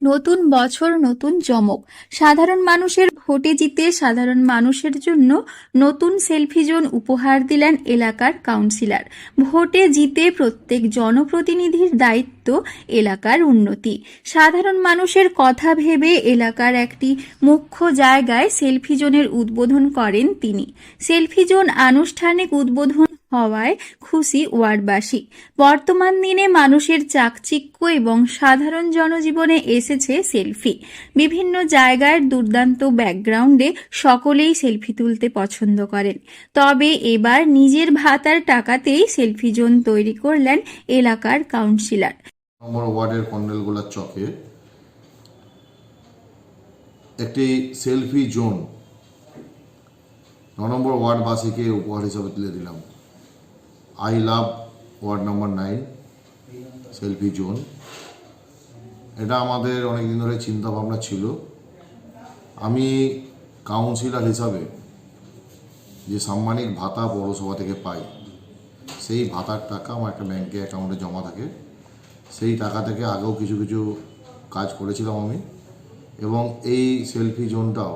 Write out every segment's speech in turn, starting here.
নতুন বছর নতুন চমক। সাধারণ মানুষের ভোটে জিতে সাধারণ মানুষের জন্য নতুন সেলফি জোন উপহার দিলেন এলাকার কাউন্সিলর। ভোটে জিতে প্রত্যেক জনপ্রতিনিধির দায়িত্ব এলাকার উন্নতি। সাধারণ মানুষের কথা ভেবে এলাকার একটি মুখ্য জায়গায় সেলফি জোনের উদ্বোধন করেন তিনি। সেলফি জোন আনুষ্ঠানিক উদ্বোধন হওয়ায় খুশি ওয়ার্ডবাসী। বর্তমান দিনে মানুষের চাকচিক্য এবং সাধারণ জনজীবনে এসেছে সেলফি। বিভিন্ন জায়গার দুর্দান্ত ব্যাকগ্রাউন্ডে সকলেই সেলফি তুলতে পছন্দ করেন। তবে এবার নিজের ভাতার টাকাতেই সেলফি জোন তৈরি করলেন এলাকার কাউন্সিলর। নম্বর ওয়ার্ডের কন্ডেলগোলার চকে একটি সেলফি জোন 9 নম্বর ওয়ার্ডবাসীকে উপহার হিসাবে তুলে দিলাম। I love ward number 9 selfie zone. এটা আমাদের অনেকদিন ধরে চিন্তা ভাবনা ছিল। আমি কাউন্সিলর হিসাবে যে সাম্মানিক ভাতা পৌরসভা থেকে পাই, সেই ভাতার টাকা আমার একটা ব্যাংকে অ্যাকাউন্টে জমা থাকে। সেই টাকা থেকে আগেও কিছু কিছু কাজ করেছিলাম আমি, এবং এই সেলফি জোনটাও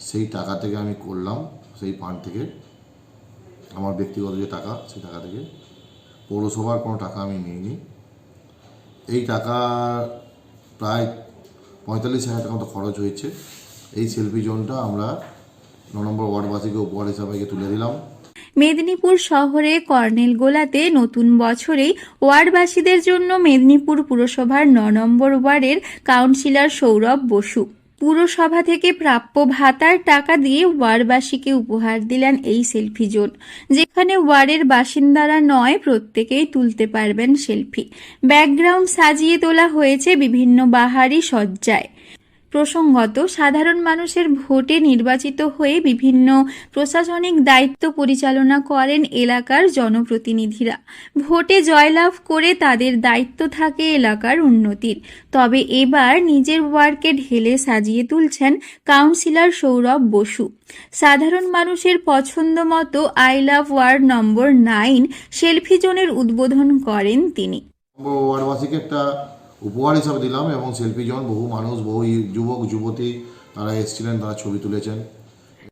সেই টাকা থেকে আমি করলাম। সেই ফান্ড থেকে, আমার ব্যক্তিগত যে টাকা, সেই টাকা থেকে। পৌরসভার কোনো টাকা আমি নিইনি। এই টাকা প্রায় 45,000 টাকা মতো খরচ হয়েছে। এই সেলফি জোনটা আমরা 9 নম্বর ওয়ার্ডবাসীকে উপহার হিসাবে তুলে দিলাম। মেদিনীপুর শহরে কর্নেলগোলাতে নতুন বছরেই ওয়ার্ডবাসীদের জন্য মেদিনীপুর পুরসভার 9 নম্বর ওয়ার্ডের কাউন্সিলর সৌরভ বসু পুরসভা থেকে প্রাপ্য ভাতার টাকা দিয়ে ওয়ার্ডবাসীকে উপহার দিলেন এই সেলফি জোন, যেখানে ওয়ার্ডের বাসিন্দারা নয়, প্রত্যেকেই তুলতে পারবেন সেলফি। ব্যাকগ্রাউন্ড সাজিয়ে তোলা হয়েছে বিভিন্ন বাহারি সজ্জায়। প্রসঙ্গত, সাধারণ মানুষের ভোটে নির্বাচিত হয়ে বিভিন্ন প্রশাসনিক দায়িত্ব পরিচালনা করেন এলাকার জনপ্রতিনিধিরা। ভোটে জয়লাভ করে তাদের দায়িত্ব থাকে এলাকার উন্নতির। তবে এবার নিজের ওয়ার্ডকে ঢেলে সাজিয়ে তুলছেন কাউন্সিলর সৌরভ বসু। সাধারণ মানুষের পছন্দ মতো I love ward number 9 selfie জোনের উদ্বোধন করেন তিনি। ওয়ার্ডবাসীকে একটা উপহার হিসাবে দিলাম, এবং সেলফি জোন বহু মানুষ, বহু যুবক যুবতী তারা এসেছিলেন, তারা ছবি তুলেছেন।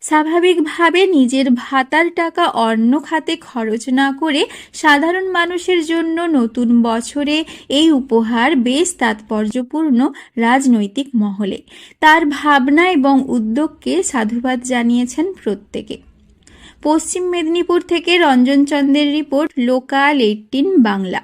স্বাভাবিকভাবে নিজের ভাতার টাকা অন্য খাতে খরচ না করে সাধারণ মানুষের জন্য নতুন বছরে এই উপহার বেশ তাৎপর্যপূর্ণ রাজনৈতিক মহলে। তার ভাবনা এবং উদ্যোগকে সাধুবাদ জানিয়েছেন প্রত্যেকে। পশ্চিম মেদিনীপুর থেকে রঞ্জন চন্দ্রের রিপোর্ট, লোকাল 18 বাংলা।